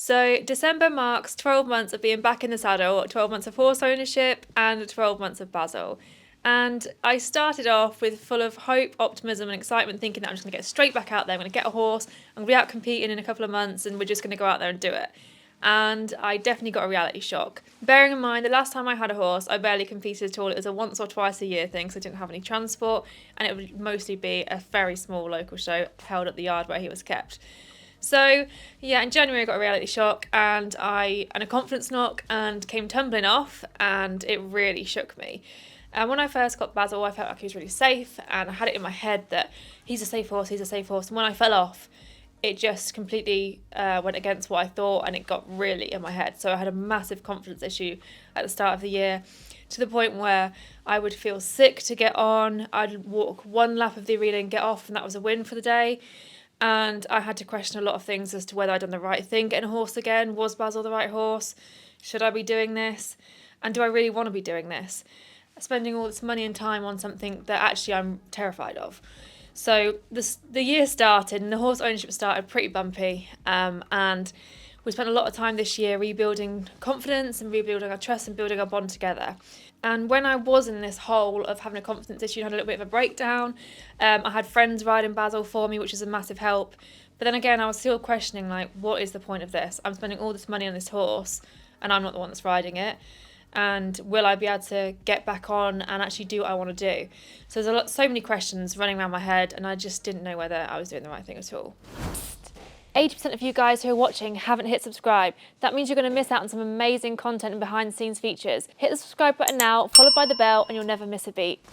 So December marks 12 months of being back in the saddle, 12 months of horse ownership and 12 months of Basil. And I started off with full of hope, optimism and excitement, thinking that I'm just going to get straight back out there, I'm going to get a horse, I'm going to be out competing in a couple of months and we're just going to go out there and do it. And I definitely got a reality shock. Bearing in mind, the last time I had a horse, I barely competed at all. It was a once or twice a year thing, so I didn't have any transport, and it would mostly be a very small local show held at the yard where he was kept. So yeah, in January I got a reality shock and a confidence knock and came tumbling off, and it really shook me. And when I first got Basil, I felt like he was really safe, and I had it in my head that he's a safe horse. And when I fell off, it just completely went against what I thought, and it got really in my head. So I had a massive confidence issue at the start of the year, to the point where I would feel sick to get on. I'd walk one lap of the arena and get off, and that was a win for the day. And I had to question a lot of things as to whether I'd done the right thing getting a horse again. Was Basil the right horse? Should I be doing this? And do I really want to be doing this? Spending all this money and time on something that actually I'm terrified of. So the year started and the horse ownership started pretty bumpy, and we spent a lot of time this year rebuilding confidence and rebuilding our trust and building our bond together. And when I was in this hole of having a confidence issue and had a little bit of a breakdown, I had friends riding Basil for me, which was a massive help. But then again, I was still questioning, like, what is the point of this? I'm spending all this money on this horse and I'm not the one that's riding it. And will I be able to get back on and actually do what I want to do? So there's so many questions running around my head, and I just didn't know whether I was doing the right thing at all. 80% of you guys who are watching haven't hit subscribe. That means you're going to miss out on some amazing content and behind the scenes features. Hit the subscribe button now, followed by the bell, and you'll never miss a beat.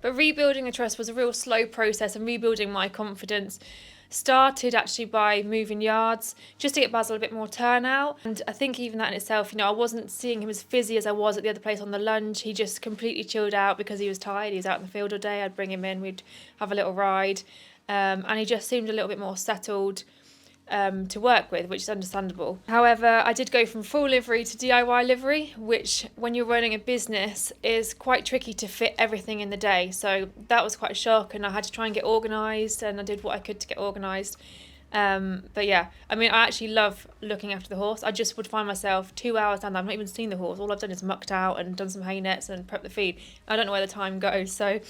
But rebuilding a trust was a real slow process, and rebuilding my confidence started actually by moving yards just to get Basil a bit more turnout. And I think even that in itself, I wasn't seeing him as fizzy as I was at the other place on the lunge. He just completely chilled out because he was tired. He was out in the field all day. I'd bring him in, we'd have a little ride, and he just seemed a little bit more settled to work with, which is understandable. However, I did go from full livery to DIY livery, which when you're running a business is quite tricky to fit everything in the day. So that was quite a shock, and I had to try and get organised, and I did what I could to get organised. But yeah, I actually love looking after the horse. I just would find myself 2 hours down there, I've not even seen the horse. All I've done is mucked out and done some hay nets and prepped the feed. I don't know where the time goes. So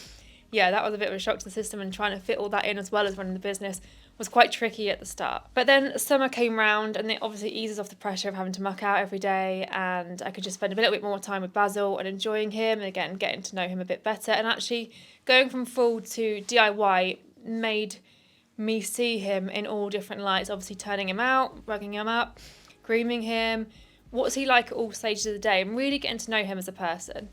yeah, that was a bit of a shock to the system, and trying to fit all that in as well as running the business was quite tricky at the start. But then summer came round, and it obviously eases off the pressure of having to muck out every day, and I could just spend a little bit more time with Basil and enjoying him, and again getting to know him a bit better. And actually going from full to DIY made me see him in all different lights, obviously turning him out, rugging him up, grooming him, what's he like at all stages of the day, and really getting to know him as a person.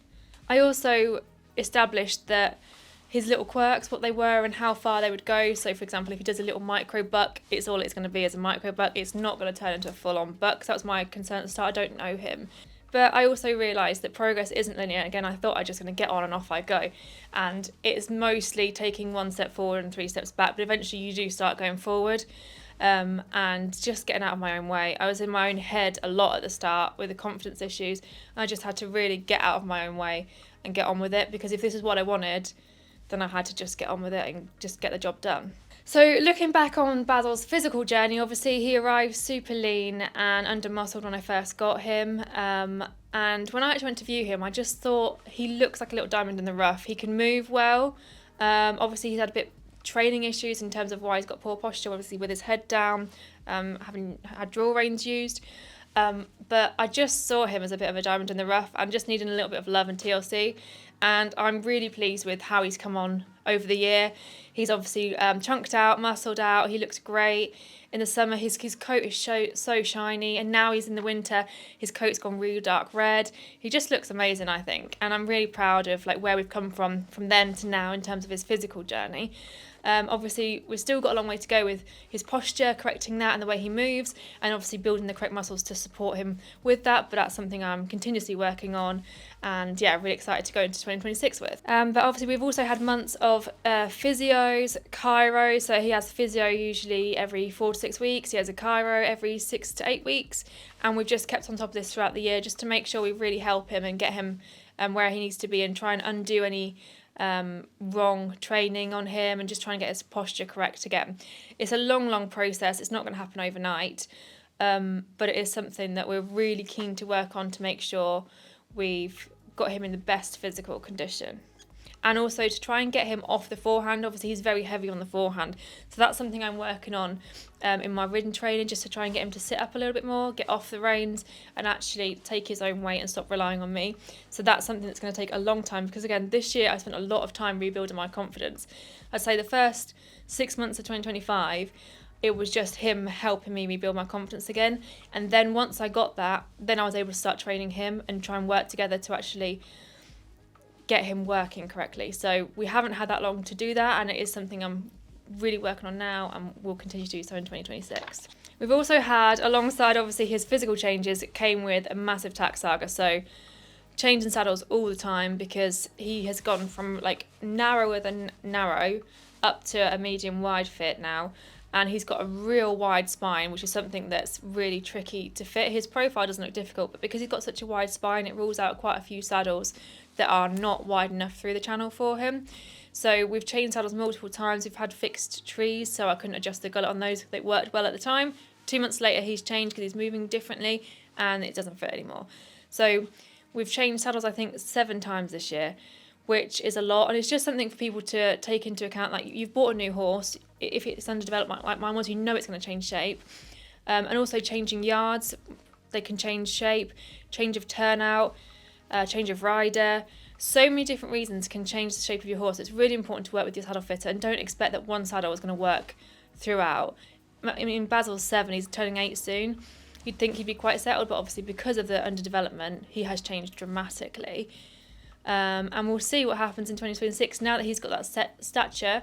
I also established that his little quirks, what they were and how far they would go. So for example, if he does a little micro buck, it's all it's going to be as a micro buck. It's not going to turn into a full-on buck. So that was my concern at the start. I don't know him. But I also realised that progress isn't linear. Again, I thought I was just going to get on and off I go. And it's mostly taking one step forward and 3 steps back. But eventually you do start going forward, and just getting out of my own way. I was in my own head a lot at the start with the confidence issues. I just had to really get out of my own way and get on with it, because if this is what I wanted, then I had to just get on with it and just get the job done. So looking back on Basil's physical journey, obviously he arrived super lean and under-muscled when I first got him. And when I actually went to view him, I just thought he looks like a little diamond in the rough. He can move well. Obviously he's had a bit training issues in terms of why he's got poor posture, obviously with his head down, having had draw reins used. But I just saw him as a bit of a diamond in the rough and just needing a little bit of love and TLC. And I'm really pleased with how he's come on over the year. He's obviously chunked out, muscled out. He looks great. In the summer, his coat is so shiny, and now he's in the winter, his coat's gone really dark red. He just looks amazing, I think. And I'm really proud of where we've come from then to now in terms of his physical journey. Obviously, we've still got a long way to go with his posture, correcting that and the way he moves, and obviously building the correct muscles to support him with that. But that's something I'm continuously working on, and yeah, really excited to go into 2026 with. But obviously, we've also had months of physios, chiro. So he has physio usually every 4 to 6 weeks. He has a chiro every 6 to 8 weeks, and we've just kept on top of this throughout the year just to make sure we really help him and get him where he needs to be, and try and undo any wrong training on him, and just try and get his posture correct again. It's a long process. It's not going to happen overnight, But it is something that we're really keen to work on to make sure we've got him in the best physical condition. And also to try and get him off the forehand. Obviously, he's very heavy on the forehand. So that's something I'm working on in my ridden training, just to try and get him to sit up a little bit more, get off the reins, and actually take his own weight and stop relying on me. So that's something that's going to take a long time, because again, this year I spent a lot of time rebuilding my confidence. I'd say the first 6 months of 2025, it was just him helping me rebuild my confidence again. And then once I got that, then I was able to start training him and try and work together to actually get him working correctly. So we haven't had that long to do that, and it is something I'm really working on now and will continue to do so in 2026. We've also had, alongside obviously his physical changes, it came with a massive tack saga. So changing saddles all the time, because he has gone from like narrower than narrow up to a medium wide fit now. And he's got a real wide spine, which is something that's really tricky to fit. His profile doesn't look difficult, but because he's got such a wide spine, it rules out quite a few saddles that are not wide enough through the channel for him. So we've changed saddles multiple times. We've had fixed trees, so I couldn't adjust the gullet on those. They worked well at the time. 2 months later, he's changed because he's moving differently, and it doesn't fit anymore. So we've changed saddles, I think, 7 times this year, which is a lot. And it's just something for people to take into account. Like, you've bought a new horse. If it's underdeveloped like mine was, you know it's going to change shape. And also changing yards. They can change shape, change of turnout, change of rider. So many different reasons can change the shape of your horse. It's really important to work with your saddle fitter, and don't expect that one saddle is going to work throughout. I mean, Basil's 7, he's turning 8 soon. You'd think he'd be quite settled, but obviously because of the underdevelopment, he has changed dramatically. And we'll see what happens in 2026. Now that he's got that set stature,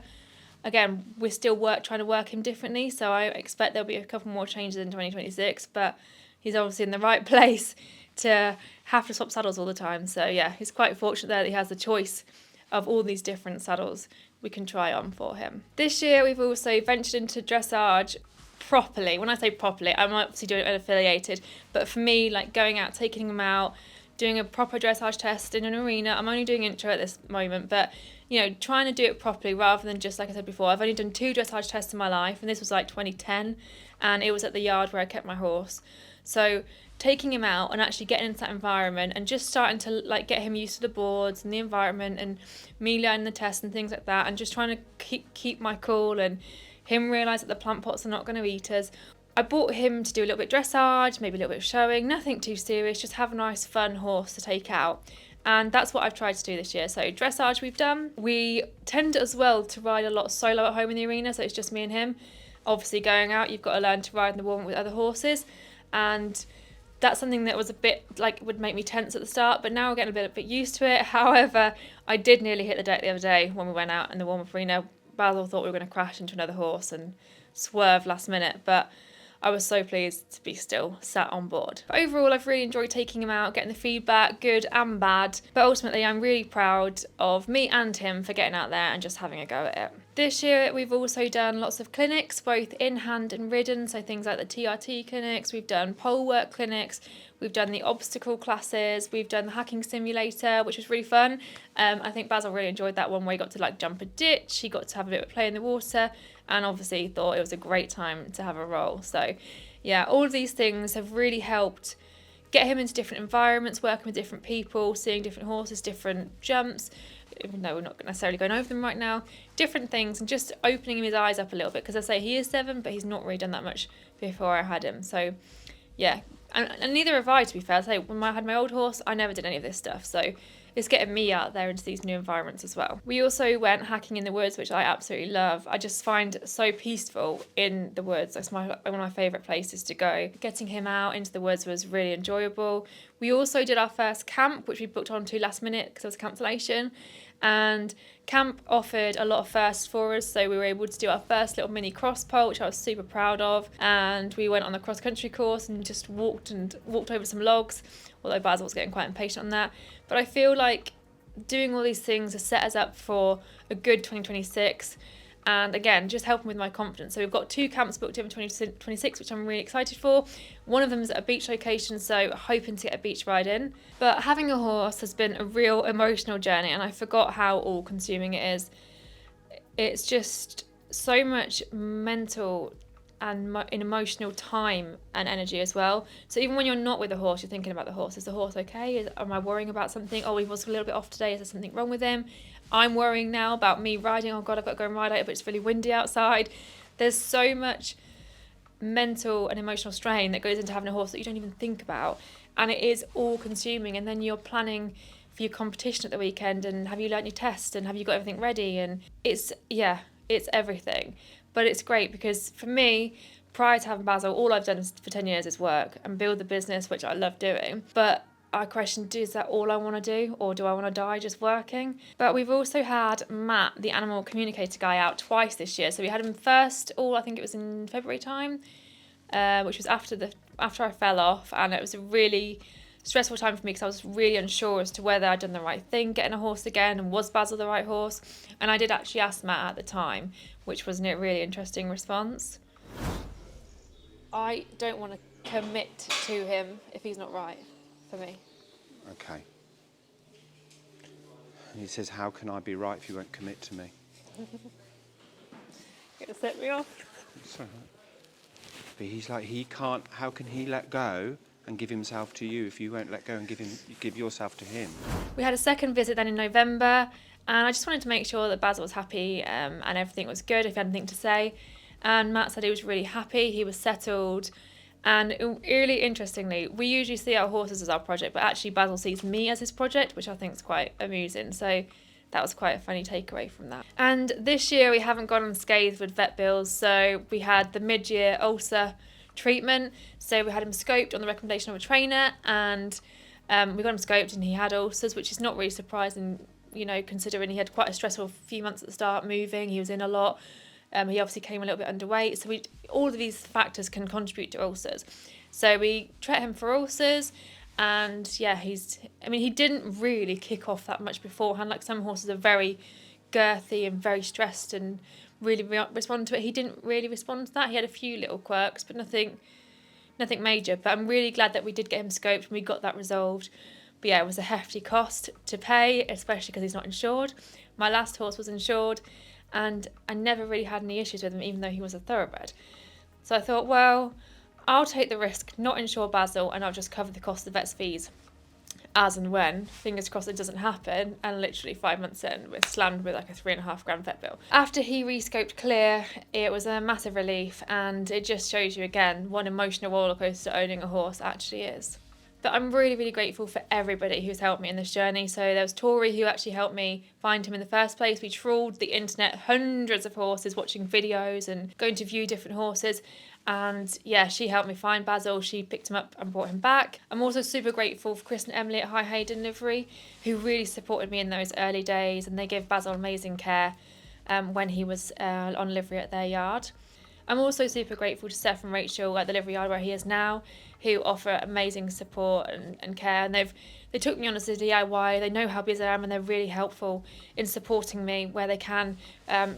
again, we're still trying to work him differently, so I expect there'll be a couple more changes in 2026, but he's obviously in the right place to have to swap saddles all the time. So yeah, he's quite fortunate there that he has the choice of all these different saddles we can try on for him. This year we've also ventured into dressage properly. When I say properly, I'm obviously doing it unaffiliated, but for me, like going out, taking him out, doing a proper dressage test in an arena. I'm only doing intro at this moment, but you know, trying to do it properly rather than just, like I said before, I've only done 2 dressage tests in my life, and this was like 2010, and it was at the yard where I kept my horse. So taking him out and actually getting into that environment and just starting to like get him used to the boards and the environment and me learning the tests and things like that, and just trying to keep my cool and him realise that the plant pots are not going to eat us. I bought him to do a little bit dressage, maybe a little bit of showing, nothing too serious, just have a nice fun horse to take out. And that's what I've tried to do this year. So dressage we've done. We tend as well to ride a lot solo at home in the arena, so it's just me and him. Obviously going out, you've got to learn to ride in the warm with other horses, and that's something that was a bit like would make me tense at the start, but now we're getting a bit used to it. However, I did nearly hit the deck the other day when we went out in the warm-up arena. Basil thought we were going to crash into another horse and swerve last minute, but I was so pleased to be still sat on board. But overall, I've really enjoyed taking him out, getting the feedback, good and bad. But ultimately, I'm really proud of me and him for getting out there and just having a go at it. This year, we've also done lots of clinics, both in hand and ridden. So things like the TRT clinics, we've done pole work clinics, we've done the obstacle classes, we've done the hacking simulator, which was really fun. I think Basil really enjoyed that one where he got to like jump a ditch, he got to have a bit of play in the water, and obviously thought it was a great time to have a roll. So yeah, all of these things have really helped get him into different environments, working with different people, seeing different horses, different jumps, even though we're not necessarily going over them right now, different things, and just opening his eyes up a little bit, because I say he is 7, but he's not really done that much before I had him. So yeah, and neither have I, to be fair. I say when I had my old horse, I never did any of this stuff, so it's getting me out there into these new environments as well. We also went hacking in the woods, which I absolutely love. I just find it so peaceful in the woods. That's one of my favourite places to go. Getting him out into the woods was really enjoyable. We also did our first camp, which we booked onto last minute because there was a cancellation. And camp offered a lot of firsts for us, so we were able to do our first little mini cross pole, which I was super proud of, and we went on the cross country course and just walked over some logs, although Basil was getting quite impatient on that. But I feel like doing all these things has set us up for a good 2026, and again, just helping with my confidence. So we've got 2 camps booked in for 2026, which I'm really excited for. One of them is at a beach location, so hoping to get a beach ride in. But having a horse has been a real emotional journey, and I forgot how all-consuming it is. It's just so much mental and in emotional time and energy as well. So even when you're not with the horse, you're thinking about the horse. Is the horse okay? Am I worrying about something? Oh, he was a little bit off today. Is there something wrong with him? I'm worrying now about me riding. Oh God, I've got to go and ride out, but it's really windy outside. There's so much mental and emotional strain that goes into having a horse that you don't even think about, and it is all consuming. And then you're planning for your competition at the weekend, and have you learnt your test, and have you got everything ready, and it's everything. But it's great because for me, prior to having Basil, all I've done for 10 years is work and build the business, which I love doing. But I questioned, is that all I want to do, or do I want to die just working? But we've also had Matt, the animal communicator guy, out twice this year. So we had him first, I think it was in February time, which was after I fell off, and it was a really stressful time for me because I was really unsure as to whether I'd done the right thing getting a horse again, and was Basil the right horse. And I did actually ask Matt at the time, which was a really interesting response. I don't want to commit to him if he's not right for me. Okay. And he says, how can I be right if you won't commit to me? You're going to set me off? It's all right. But he's like, he can't, how can he let go and give himself to you if you won't let go and give yourself to him? We had a second visit then in November, and I just wanted to make sure that Basil was happy and everything was good, if he had anything to say. And Matt said he was really happy, he was settled. And really interestingly, we usually see our horses as our project, but actually Basil sees me as his project, which I think is quite amusing. So that was quite a funny takeaway from that. And this year we haven't gone unscathed with vet bills. So we had the mid-year ulcer treatment. So we had him scoped on the recommendation of a trainer, and we got him scoped and he had ulcers, which is not really surprising, considering he had quite a stressful few months at the start, moving, he was in a lot. He obviously came a little bit underweight. So all of these factors can contribute to ulcers. So we treat him for ulcers, and he didn't really kick off that much beforehand. Like some horses are very girthy and very stressed and really respond to it. He didn't really respond to that. He had a few little quirks, but nothing major. But I'm really glad that we did get him scoped and we got that resolved. But yeah, it was a hefty cost to pay, especially because he's not insured. My last horse was insured, and I never really had any issues with him, even though he was a thoroughbred. So I thought, well, I'll take the risk, not insure Basil, and I'll just cover the cost of the vet's fees as and when. Fingers crossed it doesn't happen. And literally 5 months in, we're slammed with like a £3.5 vet bill. After he rescoped clear, it was a massive relief, and it just shows you again what an emotional rollercoaster owning a horse actually is. But I'm really, really grateful for everybody who's helped me in this journey. So there was Tori, who actually helped me find him in the first place. We trawled the internet, hundreds of horses, watching videos and going to view different horses. And yeah, she helped me find Basil. She picked him up and brought him back. I'm also super grateful for Chris and Emily at High Hayden Livery, who really supported me in those early days. And they gave Basil amazing care when he was on livery at their yard. I'm also super grateful to Steph and Rachel at the livery yard where he is now, who offer amazing support and care. And they took me on as a DIY. They know how busy I am, and they're really helpful in supporting me where they can,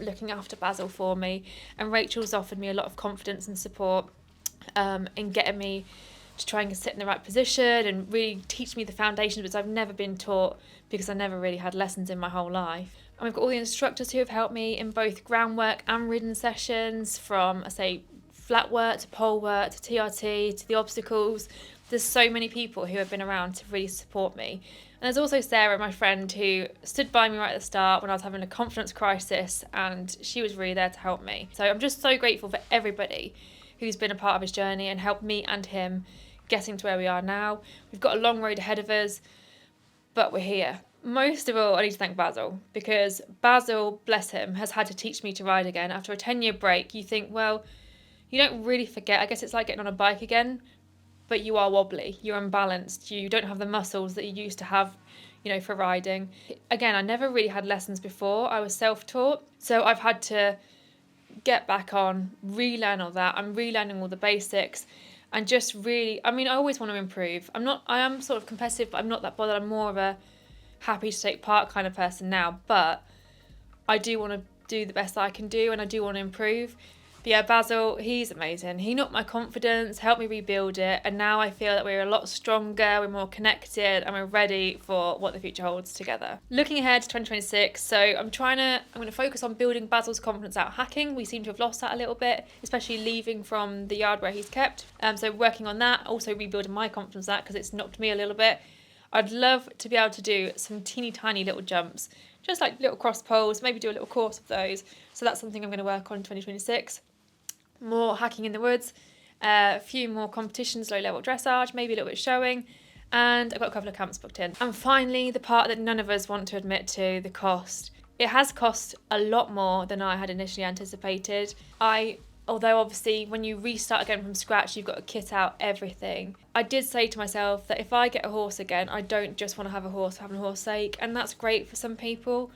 looking after Basil for me. And Rachel's offered me a lot of confidence and support in getting me to try and sit in the right position and really teach me the foundations, which I've never been taught because I never really had lessons in my whole life. And we've got all the instructors who have helped me in both groundwork and ridden sessions, from, flat work to pole work to TRT to the obstacles. There's so many people who have been around to really support me. And there's also Sarah, my friend, who stood by me right at the start when I was having a confidence crisis, and she was really there to help me. So I'm just so grateful for everybody who's been a part of his journey and helped me and him getting to where we are now. We've got a long road ahead of us, but we're here. Most of all, I need to thank Basil, because Basil, bless him, has had to teach me to ride again. After a 10-year break, you think, well, you don't really forget. I guess it's like getting on a bike again, but you are wobbly, you're unbalanced, you don't have the muscles that you used to have, for riding. Again, I never really had lessons before. I was self-taught, so I've had to get back on, relearn all that. I'm relearning all the basics, and just really, I always want to improve. I am sort of competitive, but I'm not that bothered. I'm more of a happy to take part kind of person now, but I do want to do the best that I can do, and I do want to improve. But yeah, Basil, he's amazing. He knocked my confidence, helped me rebuild it, and now I feel that we're a lot stronger, we're more connected, and we're ready for what the future holds together. Looking ahead to 2026, so I'm going to focus on building Basil's confidence out hacking. We seem to have lost that a little bit, especially leaving from the yard where he's kept. So working on that, also rebuilding my confidence out because it's knocked me a little bit. I'd love to be able to do some teeny tiny little jumps, just like little cross poles, maybe do a little course of those. So that's something I'm going to work on in 2026. More hacking in the woods, a few more competitions, low level dressage, maybe a little bit of showing, and I've got a couple of camps booked in. And finally, the part that none of us want to admit to, the cost. It has cost a lot more than I had initially anticipated. Although obviously when you restart again from scratch, you've got to kit out everything. I did say to myself that if I get a horse again, I don't just want to have a horse for having a horse's sake, and that's great for some people.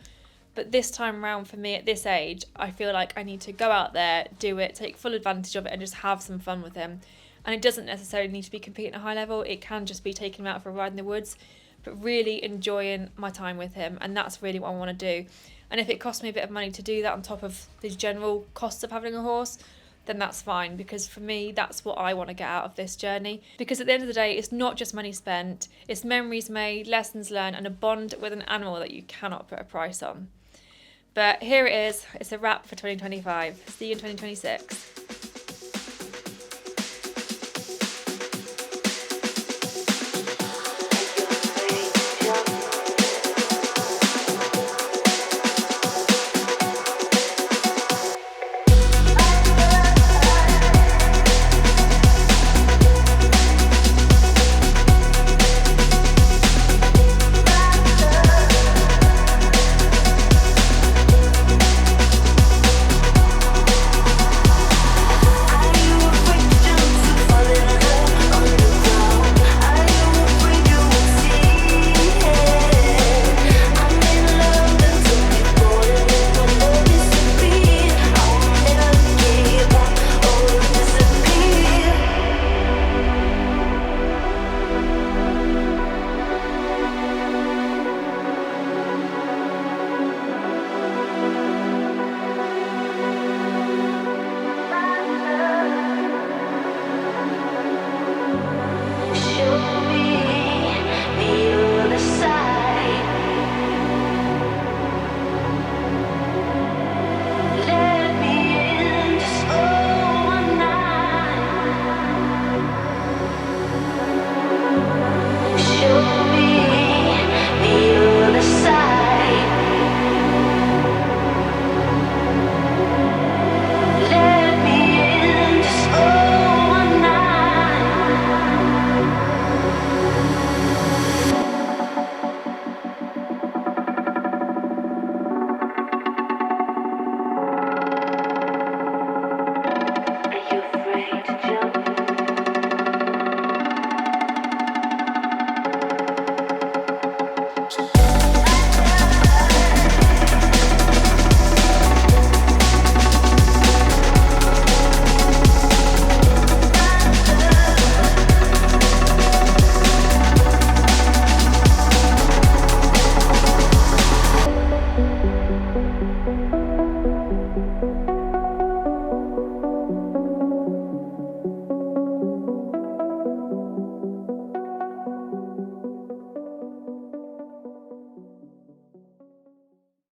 But this time around for me at this age, I feel like I need to go out there, do it, take full advantage of it and just have some fun with him. And it doesn't necessarily need to be competing at a high level. It can just be taking him out for a ride in the woods, but really enjoying my time with him. And that's really what I want to do. And if it costs me a bit of money to do that on top of the general costs of having a horse, then that's fine, because for me, that's what I want to get out of this journey. Because at the end of the day, it's not just money spent, it's memories made, lessons learned, and a bond with an animal that you cannot put a price on. But here it is, it's a wrap for 2025. See you in 2026.